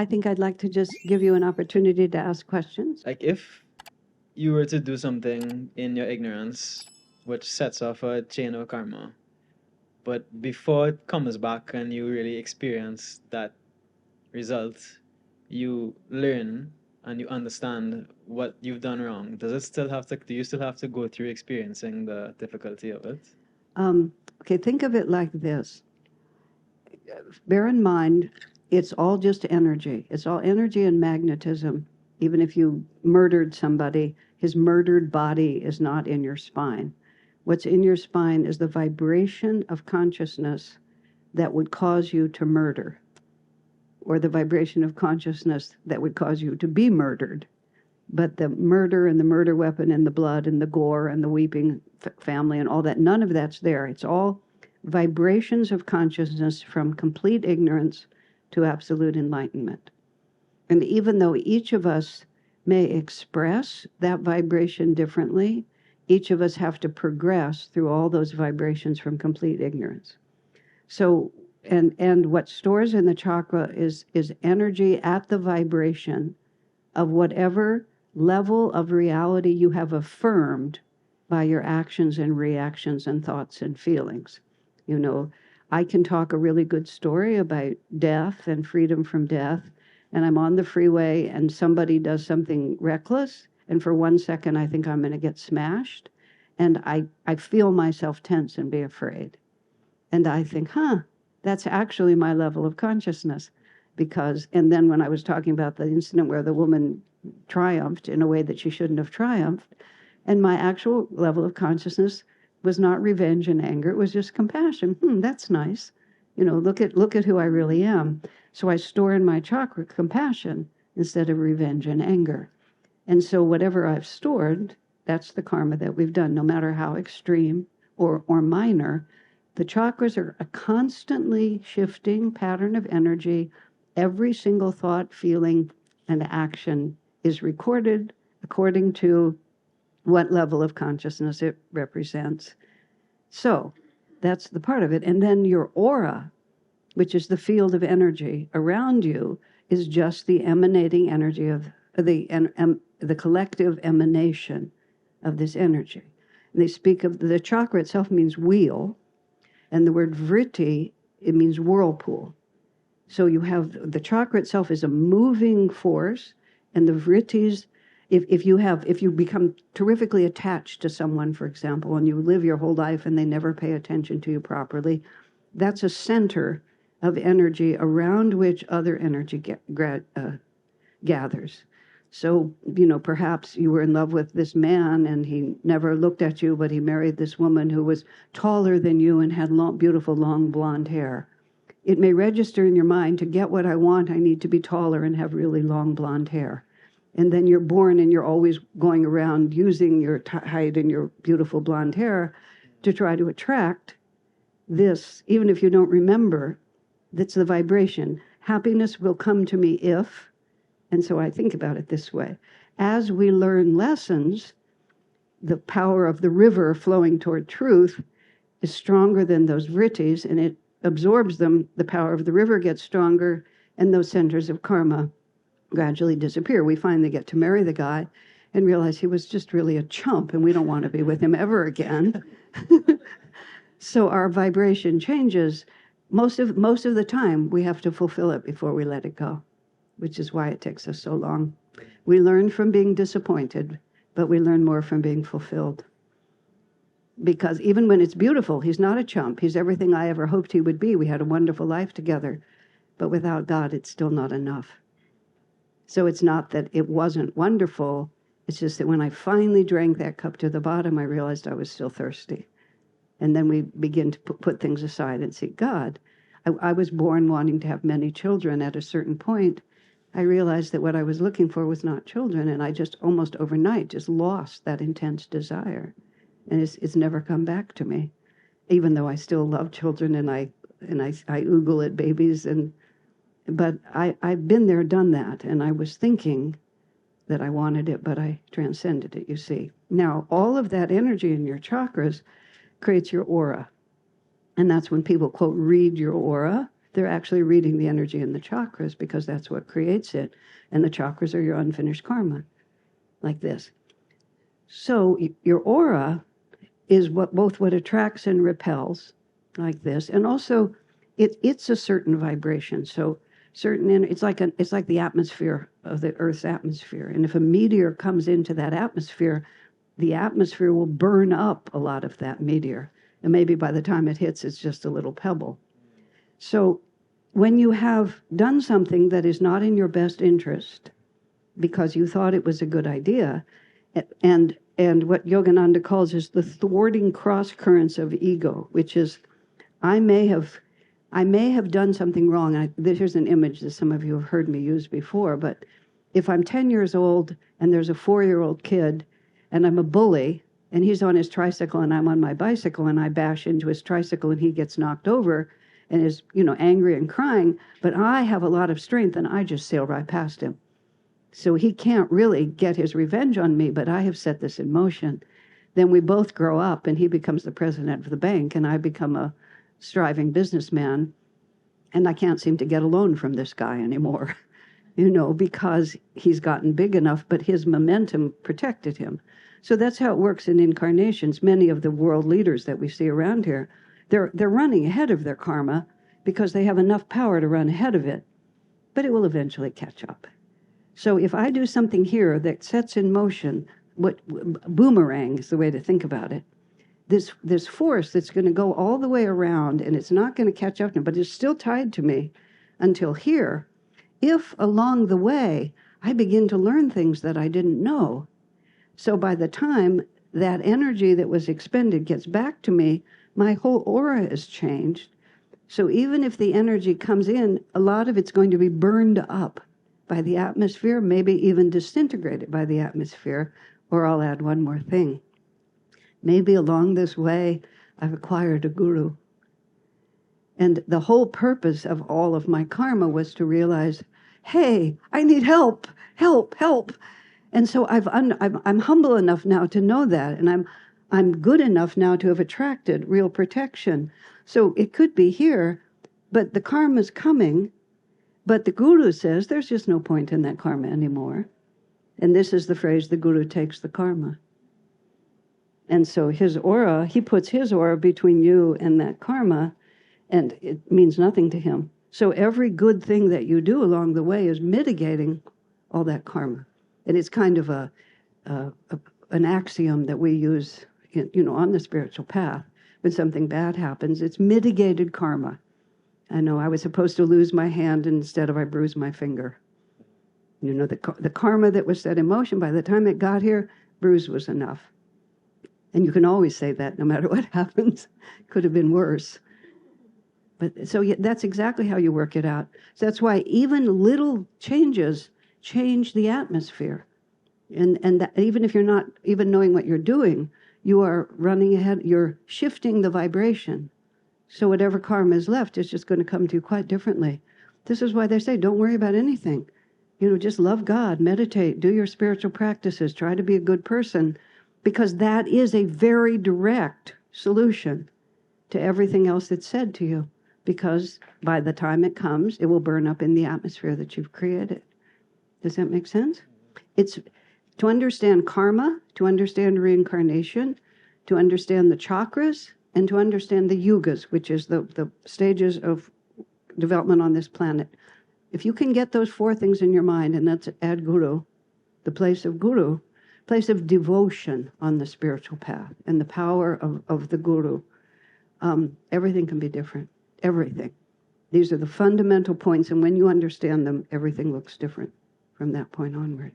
I think I'd like to just give you an opportunity to ask questions. Like if you were to do something in your ignorance, which sets off a chain of karma, but before it comes back and you really experience that result, you learn and you understand what you've done wrong. Do you still have to go through experiencing the difficulty of it? Okay, think of it like this. Bear in mind, it's all just energy. It's all energy and magnetism. Even if you murdered somebody, his murdered body is not in your spine. What's in your spine is the vibration of consciousness that would cause you to murder, or the vibration of consciousness that would cause you to be murdered. But the murder and the murder weapon and the blood and the gore and the weeping family and all that, none of that's there. It's all vibrations of consciousness from complete ignorance to absolute enlightenment. And even though each of us may express that vibration differently, each of us have to progress through all those vibrations from complete ignorance. So, and what stores in the chakra is energy at the vibration of whatever level of reality you have affirmed by your actions and reactions and thoughts and feelings. You know, I can talk a really good story about death and freedom from death, and I'm on the freeway and somebody does something reckless, and for 1 second I think I'm going to get smashed, and I feel myself tense and be afraid. And I think, that's actually my level of consciousness. And then when I was talking about the incident where the woman triumphed in a way that she shouldn't have triumphed, and my actual level of consciousness was not revenge and anger, it was just compassion. That's nice. You know, look at who I really am. So I store in my chakra compassion instead of revenge and anger. And so whatever I've stored, that's the karma that we've done, no matter how extreme or minor. The chakras are a constantly shifting pattern of energy. Every single thought, feeling, and action is recorded according to what level of consciousness it represents. So that's the part of it. And then your aura, which is the field of energy around you, is just the emanating energy of the collective emanation of this energy. And they speak of the chakra itself means wheel, and the word vritti, it means whirlpool. So you have the chakra itself is a moving force, and the vrittis, if you become terrifically attached to someone, for example, and you live your whole life and they never pay attention to you properly, that's a center of energy around which other energy gathers. So, you know, perhaps you were in love with this man and he never looked at you, but he married this woman who was taller than you and had beautiful long blonde hair. It may register in your mind, to get what I want, I need to be taller and have really long blonde hair. And then you're born and you're always going around using your height and your beautiful blonde hair to try to attract this, even if you don't remember. That's the vibration. Happiness will come to me if, and so I think about it this way. As we learn lessons, the power of the river flowing toward truth is stronger than those vrittis, and it absorbs them. The power of the river gets stronger, and those centers of karma gradually disappear. We finally get to marry the guy and realize he was just really a chump, and we don't want to be with him ever again. So our vibration changes. Most of the time, we have to fulfill it before we let it go, which is why it takes us so long. We learn from being disappointed, but we learn more from being fulfilled. Because even when it's beautiful, he's not a chump. He's everything I ever hoped he would be. We had a wonderful life together. But without God, it's still not enough. So it's not that it wasn't wonderful. It's just that when I finally drank that cup to the bottom, I realized I was still thirsty. And then we begin to put things aside and seek God. I was born wanting to have many children. At a certain point, I realized that what I was looking for was not children, and I just almost overnight just lost that intense desire. And it's never come back to me, even though I still love children and I oogle at babies. But I've been there, done that, and I was thinking that I wanted it, but I transcended it, you see. Now, all of that energy in your chakras creates your aura. And that's when people, quote, read your aura. They're actually reading the energy in the chakras because that's what creates it. And the chakras are your unfinished karma, like this. So your aura is both what attracts and repels, like this. And also, it's a certain vibration. So it's like the atmosphere of the Earth's atmosphere. And if a meteor comes into that atmosphere, the atmosphere will burn up a lot of that meteor. And maybe by the time it hits, it's just a little pebble. So when you have done something that is not in your best interest because you thought it was a good idea, and what Yogananda calls is the thwarting cross currents of ego, which is, I may have done something wrong. Here's an image that some of you have heard me use before, but if I'm 10 years old and there's a 4-year-old kid and I'm a bully and he's on his tricycle and I'm on my bicycle and I bash into his tricycle and he gets knocked over and is, angry and crying, but I have a lot of strength and I just sail right past him. So he can't really get his revenge on me, but I have set this in motion. Then we both grow up and he becomes the president of the bank and I become a striving businessman, and I can't seem to get a loan from this guy anymore, because he's gotten big enough, but his momentum protected him. So that's how it works in incarnations. Many of the world leaders that we see around here, they're running ahead of their karma because they have enough power to run ahead of it, but it will eventually catch up. So if I do something here that sets in motion, what boomerang is the way to think about it, this force that's going to go all the way around and it's not going to catch up to me, but it's still tied to me until here. If along the way I begin to learn things that I didn't know, so by the time that energy that was expended gets back to me, my whole aura is changed. So even if the energy comes in, a lot of it's going to be burned up by the atmosphere, maybe even disintegrated by the atmosphere. Or I'll add one more thing. Maybe along this way, I've acquired a guru. And the whole purpose of all of my karma was to realize, hey, I need help, help, help. And so I'm humble enough now to know that, and I'm good enough now to have attracted real protection. So it could be here, but the karma's coming, but the guru says there's just no point in that karma anymore. And this is the phrase, the guru takes the karma. And so his aura, he puts his aura between you and that karma, and it means nothing to him. So every good thing that you do along the way is mitigating all that karma. And it's kind of an axiom that we use, on the spiritual path. When something bad happens, it's mitigated karma. I know I was supposed to lose my hand, and instead I bruised my finger. The karma that was set in motion, by the time it got here, bruise was enough. And you can always say that no matter what happens. Could have been worse. But so that's exactly how you work it out. So that's why even little changes change the atmosphere. And that, even if you're not even knowing what you're doing, you are running ahead, you're shifting the vibration. So whatever karma is left is just going to come to you quite differently. This is why they say, don't worry about anything. Just love God, meditate, do your spiritual practices, try to be a good person, because that is a very direct solution to everything else that's said to you. Because by the time it comes, it will burn up in the atmosphere that you've created. Does that make sense? It's to understand karma, to understand reincarnation, to understand the chakras, and to understand the yugas, which is the stages of development on this planet. If you can get those 4 things in your mind, and that's add guru, the place of guru, place of devotion on the spiritual path, and the power of the guru, everything can be different. Everything. These are the fundamental points, and when you understand them, everything looks different from that point onward.